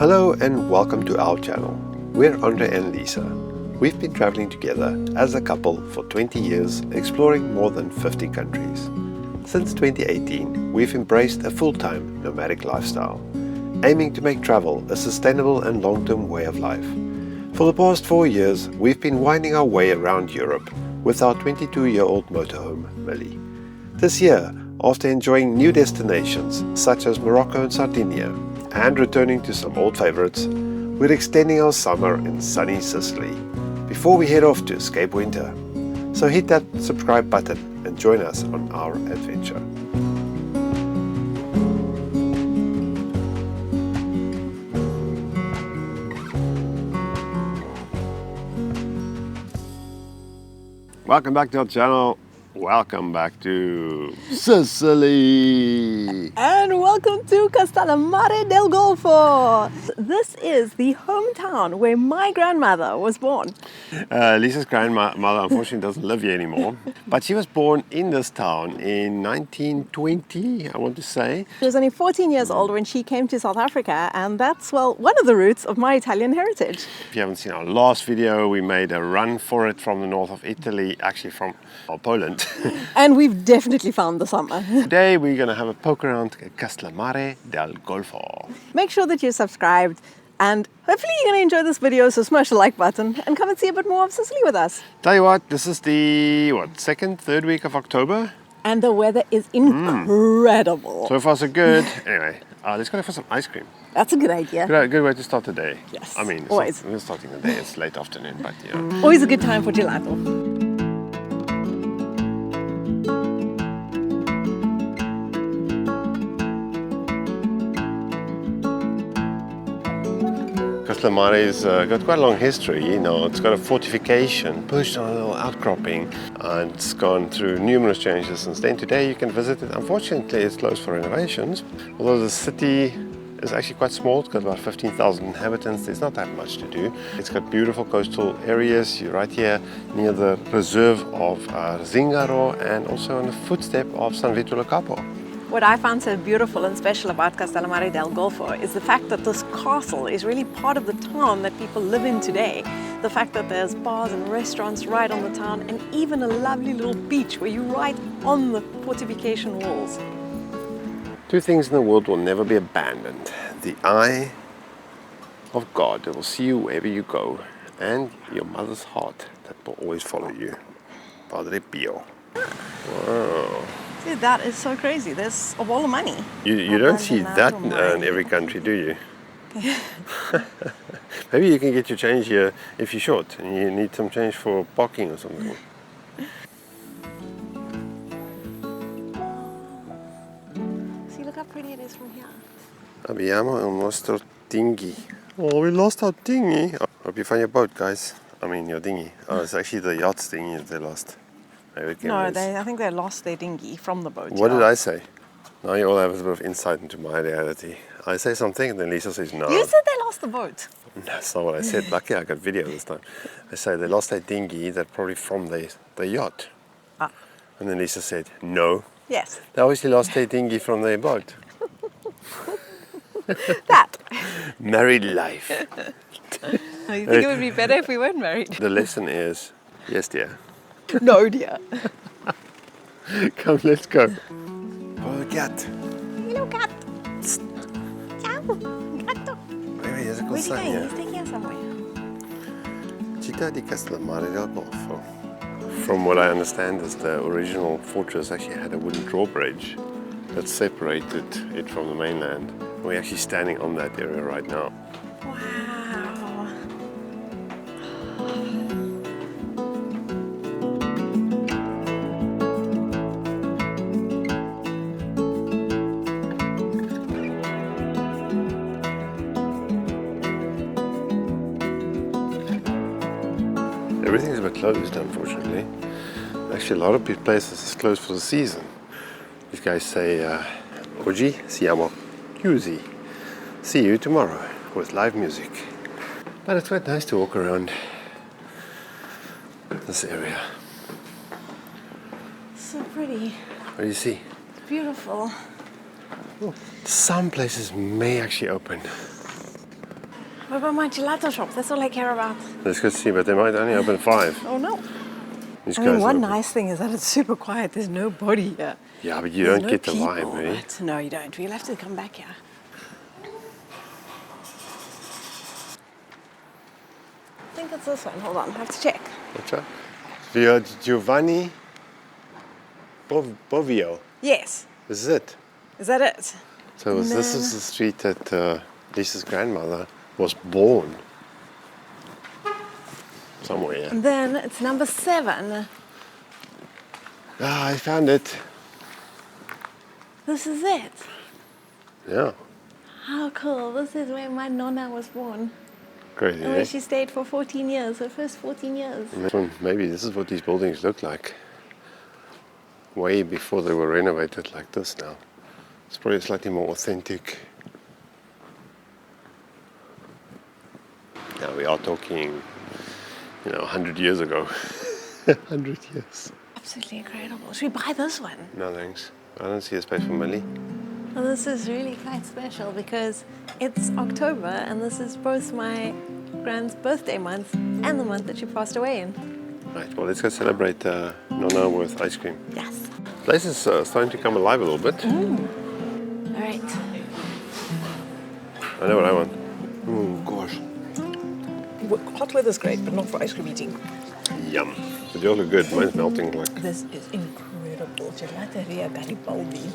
Hello and welcome to our channel. We're Andre and Lisa. We've been traveling together as a couple for 20 years, exploring more than 50 countries. Since 2018, we've embraced a full-time nomadic lifestyle, aiming to make travel a sustainable and long-term way of life. For the past 4 years, we've been winding our way around Europe with our 22-year-old motorhome, Millie. This year, after enjoying new destinations such as Morocco and Sardinia, and returning to some old favorites, we're extending our summer in sunny Sicily before we head off to escape winter. So hit that subscribe button and join us on our adventure. Welcome back to our channel. Welcome back to Sicily. And welcome to Castellammare del Golfo. This is the hometown where my grandmother was born. Lisa's grandmother unfortunately doesn't live here anymore, but she was born in this town in 1920, I want to say. She was only 14 years old when she came to South Africa, and that's, well, one of the roots of my Italian heritage. If you haven't seen our last video, we made a run for it from the north of Italy, actually from Poland. And we've definitely found the summer. Today we're going to have a poke around Castellammare del Golfo. Make sure that you're subscribed, and hopefully you're going to enjoy this video, so smash the like button and come and see a bit more of Sicily with us. Tell you what, this is the, second, third week of October? And the weather is incredible. So far so good. Anyway, let's go for some ice cream. That's a good idea. Good way to start the day. Yes, I mean, always. We're starting the day, it's late afternoon, but yeah. Always a good time for gelato. Castellammare's got quite a long history, you know. It's got a fortification pushed on a little outcropping, and it's gone through numerous changes since then. Today you can visit it. Unfortunately, it's closed for renovations. Although the city is actually quite small, it's got about 15,000 inhabitants. There's not that much to do. It's got beautiful coastal areas. You're right here near the reserve of Zingaro and also on the footstep of San Vito lo Capo. What I found so beautiful and special about Castellammare del Golfo is the fact that this castle is really part of the town that people live in today. The fact that there's bars and restaurants right on the town, and even a lovely little beach where you're right on the fortification walls. Two things in the world will never be abandoned: the eye of God that will see you wherever you go, and your mother's heart that will always follow you. Padre Pio. Wow. See, that is so crazy. There's a wall of money. You don't see that in every country, do you? Maybe you can get your change here if you're short and you need some change for parking or something. See, look how pretty it is from here. Abbiamo il nostro dinghy. Oh, we lost our dinghy. Hope you find your boat, guys. I mean, your dinghy. Oh, it's actually the yacht's dinghy that they lost. No, I think they lost their dinghy from the boat. What did I say? Now you all have a bit of insight into my reality. I say something and then Lisa says no. You said they lost the boat. That's not what I said. Lucky I got video this time. I say they lost their dinghy, that probably from the yacht. Ah. And then Lisa said no. Yes. They obviously lost their dinghy from their boat. That. Married life. You think it would be better if we weren't married? The lesson is, yes dear. No, dear. Come, let's go. Oh, cat. Hello, cat. Ciao, gatto. Maybe there's a Where's he going? here. He's taking us somewhere. Città di Castellammare del Golfo. From what I understand, is the original fortress actually had a wooden drawbridge that separated it from the mainland. We're actually standing on that area right now. Wow. Everything's a bit closed, unfortunately. Actually, a lot of places is closed for the season. These guys say, oggi siamo chiusi. See you tomorrow with live music. But it's quite nice to walk around this area. So pretty. What do you see? It's beautiful. Some places may actually open What about my gelato shop? That's all I care about. Let's go see, but they might only open 5. Oh no. These I mean, guys one open. nice thing is that it's super quiet. There's nobody here. Yeah, but you There's don't no get the people, vibe, eh? but no, you don't. We'll have to come back here. I think it's this one. Hold on, I have to check. What's that? Via Giovanni Bovio. Yes. This is it. Is that it? So this is the street that Lisa's grandmother was born. Somewhere, yeah. And then it's number 7. Ah, I found it. This is it. Yeah. How cool. This is where my nonna was born. Crazy, And eh? where she stayed for 14 years, her first 14 years. And this one, maybe this is what these buildings look like. Way before they were renovated like this now. It's probably slightly more authentic. Now we are talking, 100 years ago. 100 years. Absolutely incredible. Should we buy this one? No thanks. I don't see a space for Millie. Well, this is really quite special because it's October and this is both my grand's birthday month and the month that she passed away in. Right, well let's go celebrate Nonna with ice cream. Yes. The place is starting to come alive a little bit. All right. I know what I want. Oh gosh. Hot weather's great, but not for ice cream eating. Yum. The yours look good. Mine's melting like. This is incredible. Gelateria Garibaldi.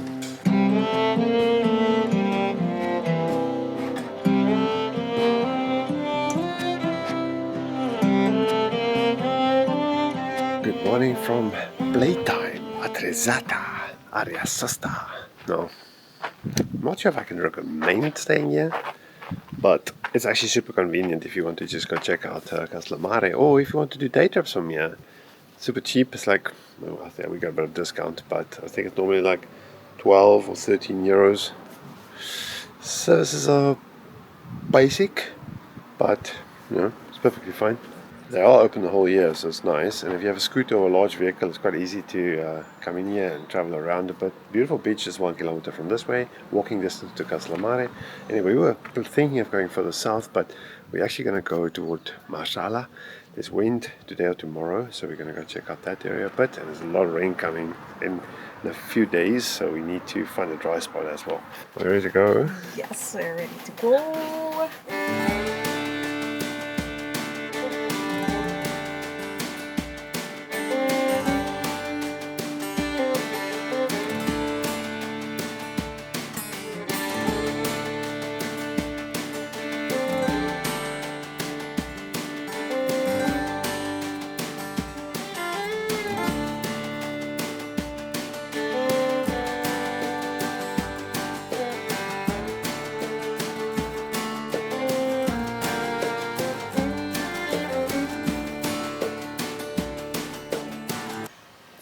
Good morning from playtime at Rezata, Aria Sosta. No, I'm not sure if I can recommend staying here, but it's actually super convenient if you want to just go check out Castelmare, or if you want to do day trips from here. Super cheap. It's like, well, I think we got a bit of discount, but I think it's normally like 12 or 13 euros. Services are basic, but it's perfectly fine. They are open the whole year, so it's nice. And if you have a scooter or a large vehicle, it's quite easy to come in here and travel around a bit. Beautiful beach is 1 kilometer from this way, walking distance to Castelmare. Anyway, we were thinking of going further south, but we're actually going to go toward Marsala. There's wind today or tomorrow, so we're going to go check out that area a bit. And there's a lot of rain coming in a few days, so we need to find a dry spot as well. We're ready to go. Yes, we're ready to go.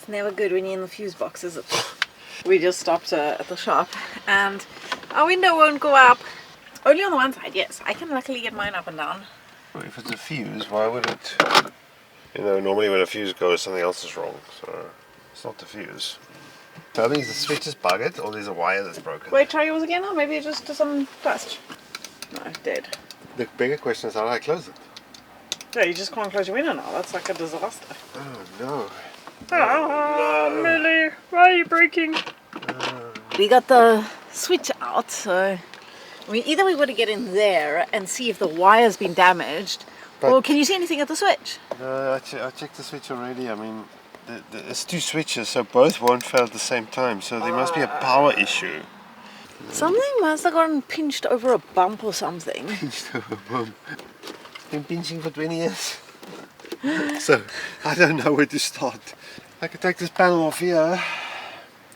Never good when you're in the fuse box, is it? We just stopped at the shop and our window won't go up. Only on the one side, yes. I can luckily get mine up and down. Well, if it's a fuse, why would it? Normally when a fuse goes, something else is wrong. So it's not the fuse. So I think the switch is buggered, or there's a wire that's broken. Wait, try yours again, or maybe just some dust. No, it's dead. The bigger question is how do I close it? Yeah, you just can't close your window now. That's like a disaster. Oh no. Oh, Millie, why are you breaking? We got the switch out, so either we got to get in there and see if the wire's been damaged, or can you see anything at the switch? I checked the switch already. I mean, there's 2 switches, so both won't fail at the same time. So there must be a power issue. Something must have gotten pinched over a bump or something. Pinched over a bump. It's been pinching for 20 years. So I don't know where to start. I could take this panel off here,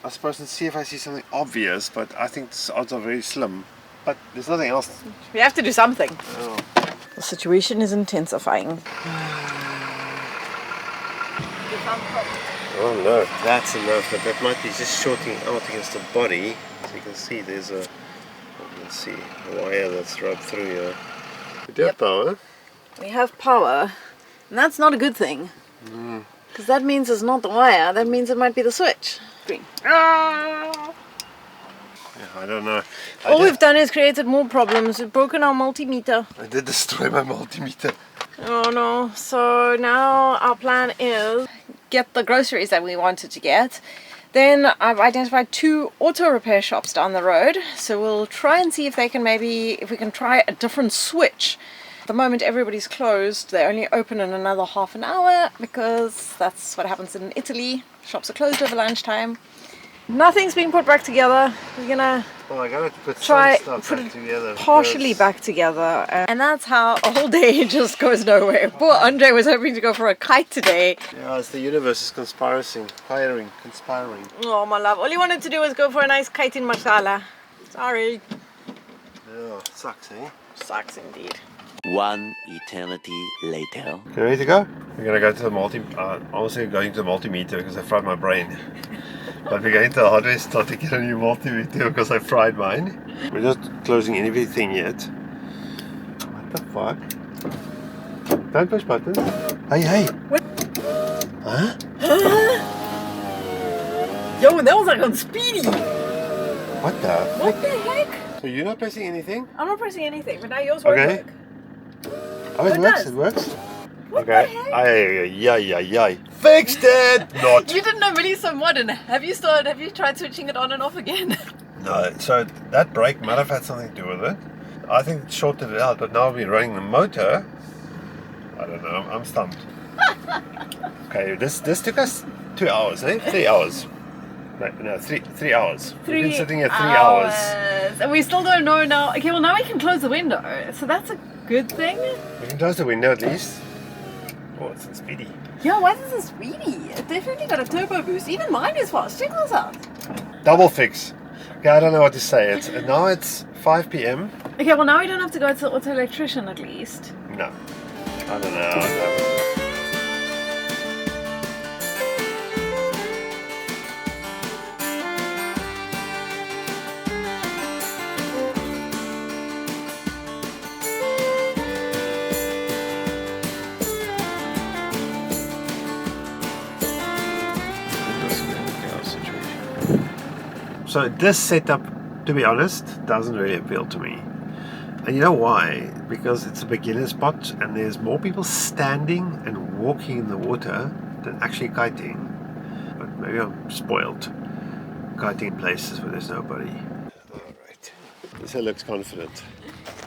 I suppose, and see if I see something obvious, but I think the odds are very slim. But there's nothing else. We have to do something. Oh. The situation is intensifying. Oh no, that's enough, but that might be just shorting out against the body. So you can see there's a wire that's rubbed through here. We do have power. We have power, and that's not a good thing. Because that means it's not the wire, that means it might be the switch. Green. Ah! Yeah, I don't know. All we've done is created more problems. We've broken our multimeter. I did destroy my multimeter. Oh no. So now our plan is get the groceries that we wanted to get. Then I've identified 2 auto repair shops down the road. So we'll try and see if we can try a different switch. At the moment everybody's closed. They only open in another half an hour because that's what happens in Italy. Shops are closed over lunchtime. Nothing's being put back together. We're gonna Well, I gotta put try some stuff put back it together. partially because- back together, and that's how a whole day just goes nowhere. Poor Andre was hoping to go for a kite today. Yeah, it's the universe is conspiring. Oh my love, all he wanted to do was go for a nice kite in Marsala. Sorry. Yeah, sucks, eh? Sucks indeed. One eternity later. You ready to go? We're gonna go to the honestly going to the multimeter because I fried my brain. But we're going to the hardware store to get a new multimeter because I fried mine. We're not closing anything yet. What the fuck? Don't push buttons. Hey! What? Huh? Yo, that was like on speedy. What the? What the heck? So you're not pressing anything? I'm not pressing anything, but now yours won't Okay. work. Oh, it It works, does. it works. What Okay. the heck? Ay. Fixed it! Not. You didn't know really so modern. Have you tried switching it on and off again? No, so that brake might have had something to do with it. I think it shorted it out, but now we're running the motor. I don't know, I'm stumped. Okay, this took us 2 hours, eh? 3 hours. No, 3 hours. We've been sitting here 3 hours. And we still don't know now. Okay, well now we can close the window. So that's a good thing. We can close the window at least. Oh, it's in speedy. Yeah, why is this speedy? It definitely got a turbo boost. Even mine is fast. Check this out. Double fix. Okay, I don't know what to say. Now it's 5 p.m. Okay, well now we don't have to go to the auto electrician at least. No. I don't know. So this setup, to be honest, doesn't really appeal to me. And you know why? Because it's a beginner spot and there's more people standing and walking in the water than actually kiting. But maybe I'm spoiled. Kiting in places where there's nobody. Alright. This looks confident.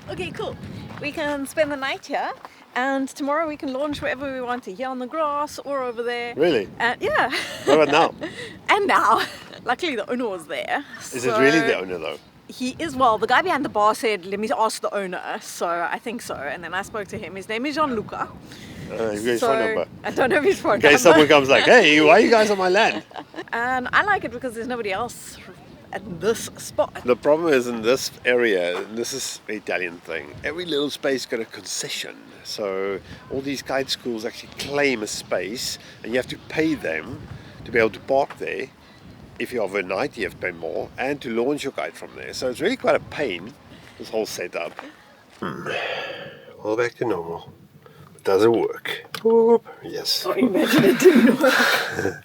Okay, cool. We can spend the night here, and tomorrow we can launch wherever we want to, here on the grass or over there. Really? And yeah. What about now? And now, luckily the owner was there. Is it really the owner though? He is, well, the guy behind the bar said, let me ask the owner, so I think so. And then I spoke to him. His name is Gianluca. You've got his phone number. I don't know if his phone In case number. someone comes like, hey, why are you guys on my land? And I like it because there's nobody else at this spot. The problem is in this area, and this is the Italian thing, every little space got a concession. So all these kite schools actually claim a space and you have to pay them to be able to park there. If you're overnight, you have to pay more, and to launch your kite from there. So it's really quite a pain, this whole setup. All back to normal. It doesn't work. Whoop. Yes. Oh, imagine it didn't work.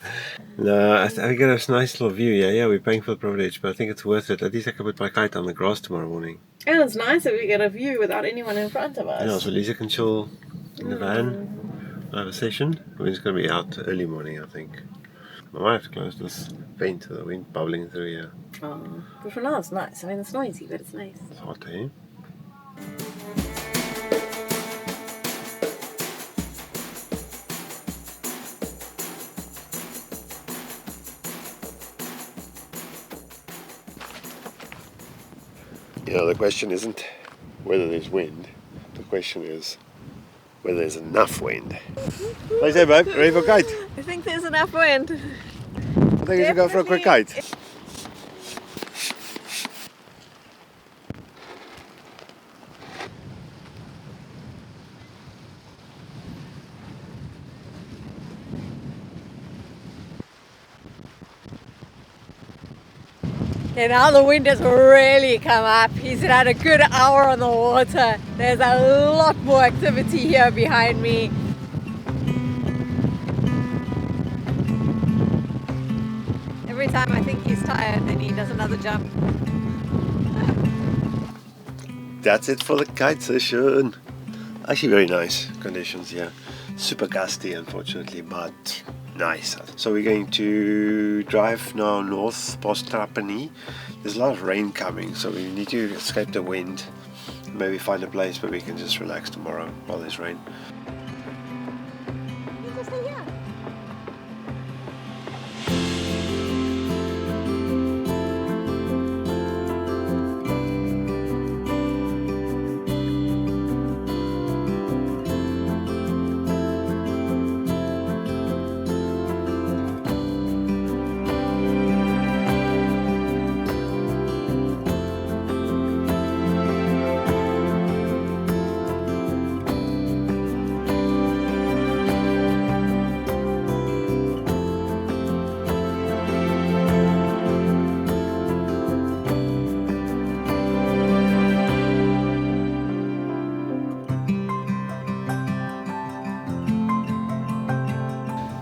No, I get a nice little view. Yeah, we're paying for the privilege, but I think it's worth it. At least I can put my kite on the grass tomorrow morning. And it's nice that we get a view without anyone in front of us. Yeah, so Lisa can chill in the van. I have a session. I mean, it's going to be out early morning, I think. I might have to close this vent to the wind bubbling through here. Oh, but for now it's nice. I mean, it's noisy, but it's nice. It's hot, eh? You know, the question isn't whether there's wind. The question is whether there's enough wind. What do you say, babe? Ready for a kite? I think there's enough wind. I think we should go for a quick kite. Okay, now the wind has really come up. He's had a good hour on the water. There's a lot more activity here behind me. Every time I think he's tired, then he does another jump. that's it for the kite session. Actually very nice conditions here. Super gusty unfortunately, but nice. So we're going to drive now north past Trapani. There's a lot of rain coming, so we need to escape the wind. Maybe find a place where we can just relax tomorrow while there's rain.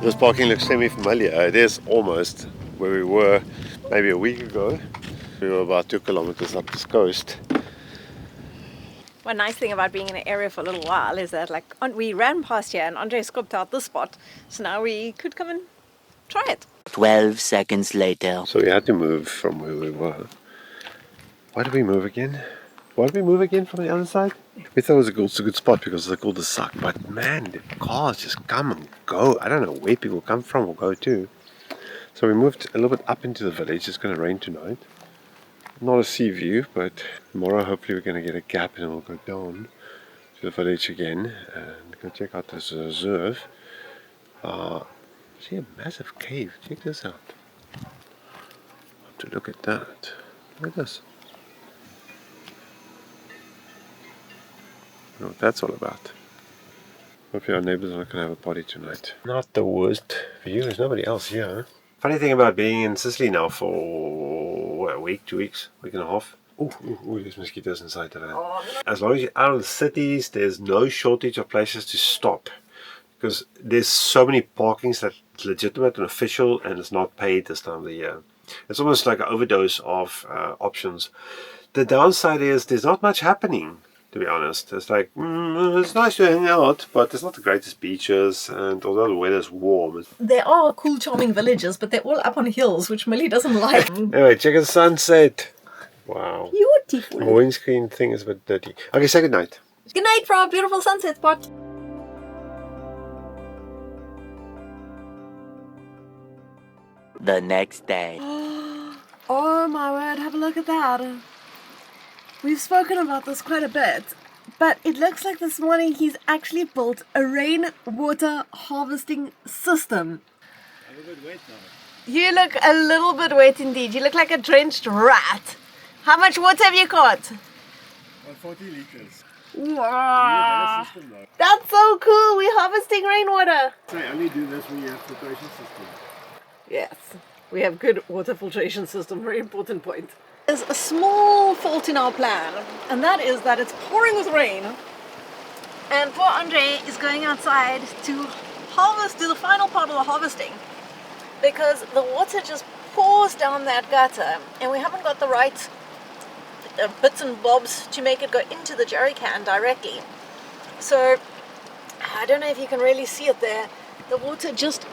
This parking looks semi-familiar. It is almost where we were maybe a week ago. We were about 2 kilometers up this coast. One nice thing about being in an area for a little while is that we ran past here and Andre scoped out this spot. So now we could come and try it. 12 seconds later. So we had to move from where we were. Why did we move again? Why did we move again from the other side? We thought it was a good spot because it's called the Suck, but man, the cars just come and go. I don't know where people come from or go to. So we moved a little bit up into the village. It's going to rain tonight. Not a sea view, but tomorrow hopefully we're going to get a gap and we'll go down to the village again and go check out this reserve. See a massive cave. Check this out. Have to look at that. Look at this. I don't know what that's all about. Hopefully our neighbors are not going to have a party tonight. Not the worst view. There's nobody else here. Funny thing about being in Sicily now for a week, 2 weeks, week and a half. Ooh, there's mosquitoes inside today. As long as you're out of the cities, there's no shortage of places to stop. Because there's so many parkings that's legitimate and official and it's not paid this time of the year. It's almost like an overdose of options. The downside is there's not much happening. To be honest, it's like it's nice to hang out, but it's not the greatest beaches, and although the weather's warm, There are cool, charming villages, but they're all up on hills, which Millie doesn't like. Anyway, check out the sunset. Wow. Beautiful. The windscreen thing is a bit dirty. Okay, say goodnight. Good night for our beautiful sunset spot. The next day. Oh my word, have a look at that. We've spoken about this quite a bit, but it looks like this morning he's actually built a rainwater harvesting system. I'm a bit wet now. You look a little bit wet indeed. You look like a drenched rat. How much water have you got? 40 liters. Wow. That's so cool. We're harvesting rainwater. So I only do this when you have filtration system. Yes, we have good water filtration system. Very important point. There's a small fault in our plan, and that is that it's pouring with rain. And poor Andre is going outside to do the final part of the harvesting because the water just pours down that gutter, and we haven't got the right bits and bobs to make it go into the jerry can directly. So I don't know if you can really see it there. The water just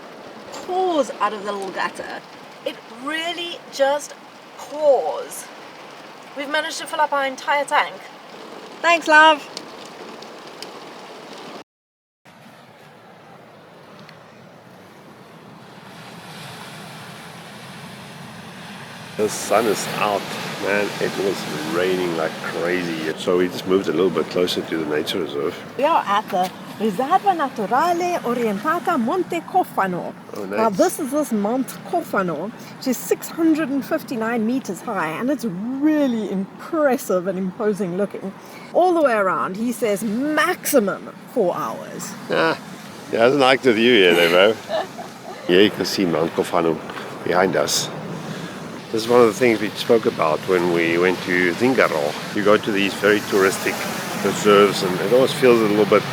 pours out of the little gutter. It really just pours. We've managed to fill up our entire tank. Thanks, love. The sun is out, man. It was raining like crazy. So we just moved a little bit closer to the nature reserve. We are at the Riserva Naturale Orientata Monte Cofano. Oh, nice. Now this is this Mount Cofano, which is 659 meters high, and it's really impressive and imposing looking. All the way around, he says maximum 4 hours. He hasn't liked the view here, though, bro. Here you can see Mount Cofano behind us. This is one of the things we spoke about when we went to Zingaro. You go to these very touristic reserves and it always feels a little bit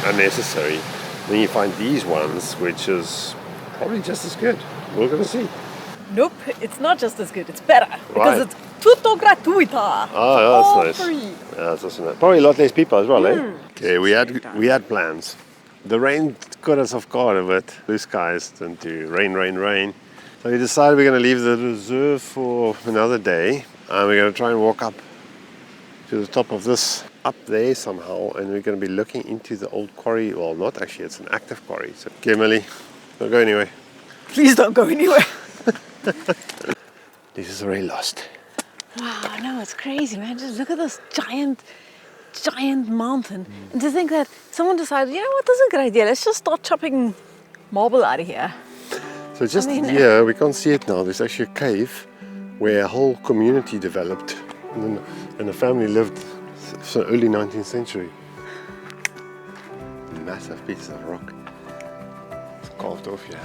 unnecessary. Then you find these ones, which is probably just as good. We're going to see. Nope, it's not just as good, it's better. Because Right. it's Tutto gratuita. Oh, yeah, All that's nice. free. Yeah, that's also nice. Probably a lot less people as well, eh? Okay, we had plans. The rain caught us off guard a bit. Blue skies turned to rain. So we decided we're going to leave the reserve for another day. And we're going to try and walk up to the top of this, up there somehow. And we're going to be looking into the old quarry. Well, not actually, it's an active quarry. So, okay, Millie, don't go anywhere. Please don't go anywhere. This is already lost. Wow, no, it's crazy, man. Just look at this giant mountain. And to think that someone decided, you know what, this is a good idea. Let's just start chopping marble out of here. So just I mean, here, we can't see it now. There's actually a cave where a whole community developed. And the family lived so early 19th century. Massive pieces of rock. It's carved off here.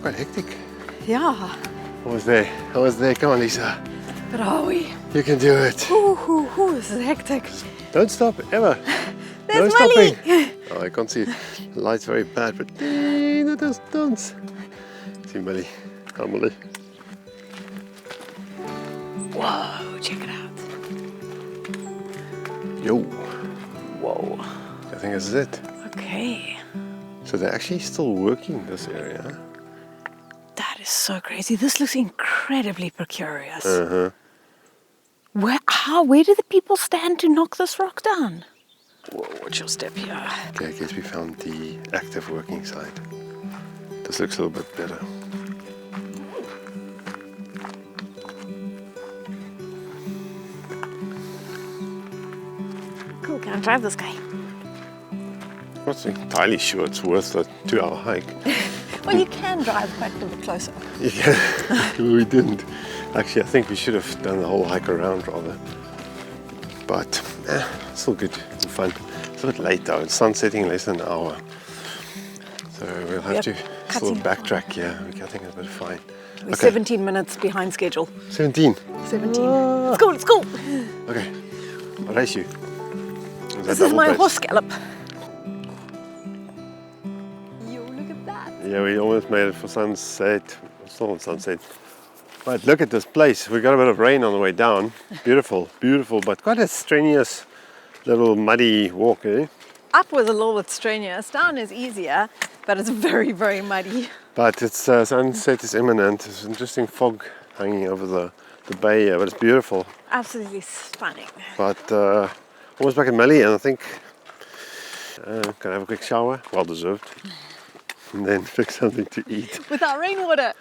Quite hectic. Yeah, I was there. Come on, Lisa. but are we? You can do it. Ooh, this is hectic. Don't stop, ever. There's no Molly. stopping. Oh, I can't see it. The light's very bad, but in the distance. See Molly. Come, Molly. Whoa, check it out. Yo. Whoa. I think this is it. Okay. So they're actually still working this area. That is so crazy. This looks incredibly precarious. Uh-huh. Where do the people stand to knock this rock down? Whoa, what's your step here? Okay, I guess we found the active working side. This looks a little bit better. Cool, can I drive this guy? I'm not entirely sure it's worth a 2-hour hike. Well, you can drive quite a bit closer. Yeah, we didn't. Actually, I think we should have done the whole hike around rather. But still good and fun. It's a bit late though. It's sun setting in less than an hour. So we'll have to still cutting backtrack. Yeah, we're cutting a bit fine. We're 17 minutes behind schedule. 17. 17. Let's go. Okay, I'll race you. This is my horse gallop. Yo, look at that. Yeah, we almost made it for sunset. It's not on sunset. But look at this place. We got a bit of rain on the way down. Beautiful, but quite a strenuous little muddy walk, eh? Up was a little bit strenuous. Down is easier, but it's very, very muddy. But it's sunset is imminent. There's interesting fog hanging over the bay here, but it's beautiful. Absolutely stunning. But almost back in Mali, and I think can I have a quick shower? Well deserved. And then fix something to eat. Without rainwater.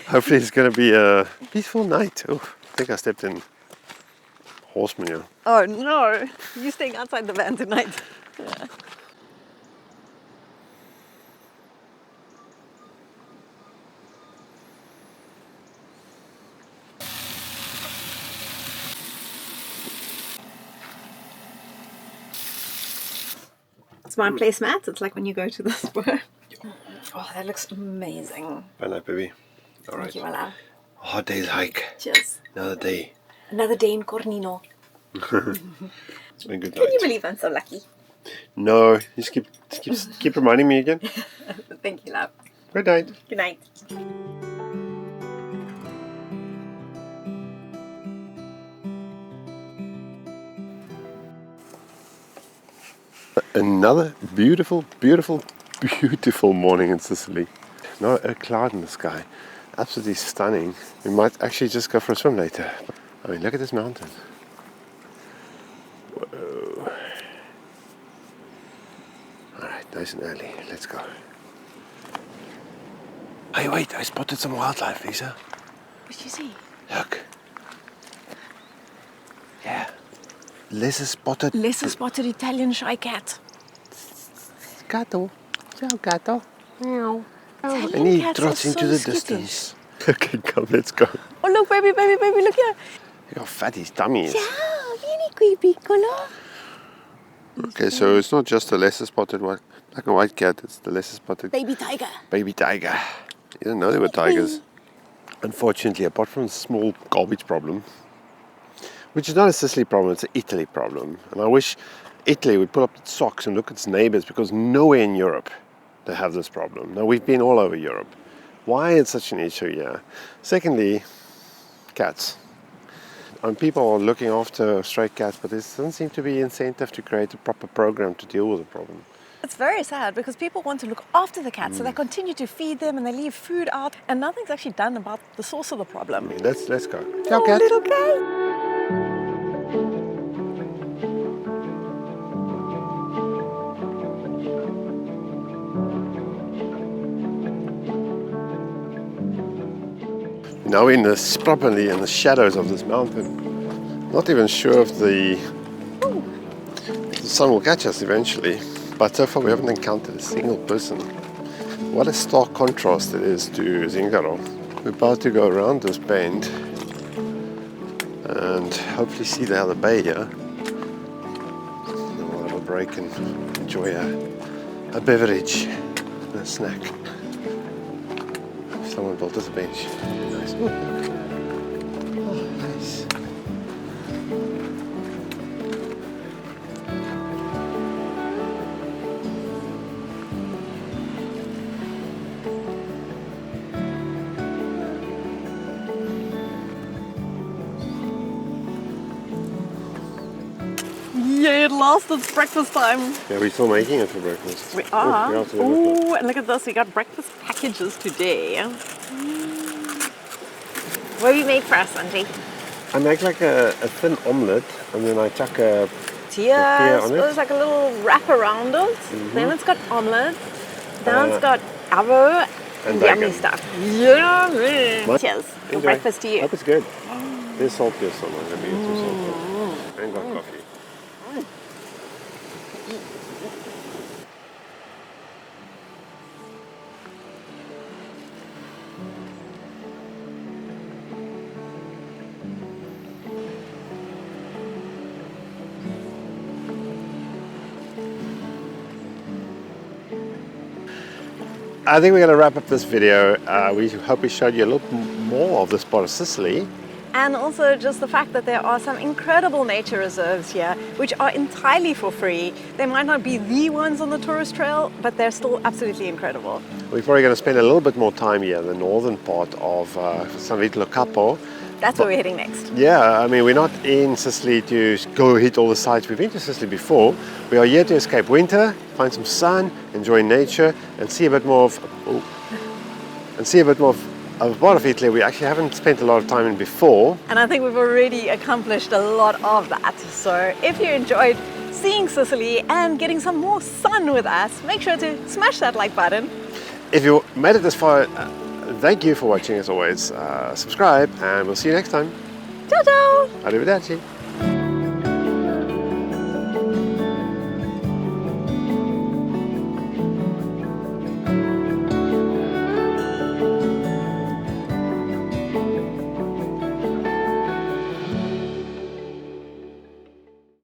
Hopefully it's going to be a peaceful night. Oh, I think I stepped in horse manure. Oh no, you're staying outside the van tonight. Yeah. It's my placemat. It's like when you go to the store. Oh, that looks amazing. Bye night, baby. All right. Thank you, my love. Hard day's hike. Cheers. Another day. Another day in Cornino. It's been a good Can night. you believe I'm so lucky? No, just keep reminding me again. Thank you, love. Good night. Good night. Another beautiful morning in Sicily. Not a cloud in the sky. Absolutely stunning. We might actually just go for a swim later. I mean, look at this mountain. Whoa. Alright, nice and early. Let's go. Hey, wait, I spotted some wildlife, Lisa. What did you see? Look. Yeah. Lesser spotted Italian shy cat. gatto. Ciao, gatto. Meow. Italian And he cats trots are into so the skittish. distance. Okay, come, let's go. Oh, look, baby, look here. Look how fat his tummy is. Ciao, vieni qui, piccolo. Okay, so it's not just the lesser spotted white, black and white cat, it's the lesser spotted Baby tiger. baby tiger. You didn't know they were tigers. Unfortunately, apart from a small garbage problem, which is not a Sicily problem, it's an Italy problem. And I wish Italy would pull up its socks and look at its neighbors, because nowhere in Europe they have this problem. Now, we've been all over Europe. Why it's such an issue here? Secondly, cats. And people are looking after stray cats, but there doesn't seem to be incentive to create a proper program to deal with the problem. It's very sad because people want to look after the cats, so they continue to feed them and they leave food out, and nothing's actually done about the source of the problem. Let's go. Oh, Ciao, cat. little cat. Now we're properly in the shadows of this mountain. Not even sure if the sun will catch us eventually, but so far we haven't encountered a single person. What a stark contrast it is to Zingaro. We're about to go around this bend and hopefully see the other bay here. Then we'll have a break and enjoy a beverage and a snack. Someone built us a bench. Nice. Ooh. Oh, nice. Yay, at last it's breakfast time. Yeah, we're still making it for breakfast. We are. Oh, yeah, Ooh, and look at this, we got breakfast packages today. What do you make for us, Sanjay? I make like a thin omelette, and then I chuck a Tortillas, on it. there's like a little wrap around it. Then it's got omelette. Then it's got avo and yummy bacon. stuff. Yummy. What? Cheers. For Enjoy. breakfast to you. Hope it's good. There's salt here somewhere. Let me get some salt. And got coffee. I think we're going to wrap up this video. We hope we showed you a little more of this part of Sicily. And also just the fact that there are some incredible nature reserves here, which are entirely for free. They might not be the ones on the tourist trail, but they're still absolutely incredible. We're probably going to spend a little bit more time here in the northern part of San Vito del Capo. That's where we're heading next. Yeah, I mean, we're not in Sicily to go hit all the sites. We've been to Sicily before. We are here to escape winter, find some sun, enjoy nature, and see a bit more of a part of Italy we actually haven't spent a lot of time in before. And I think we've already accomplished a lot of that. So if you enjoyed seeing Sicily and getting some more sun with us, make sure to smash that like button. If you made it this far, thank you for watching as always. Subscribe, and we'll see you next time. Ciao, ciao! Arrivederci.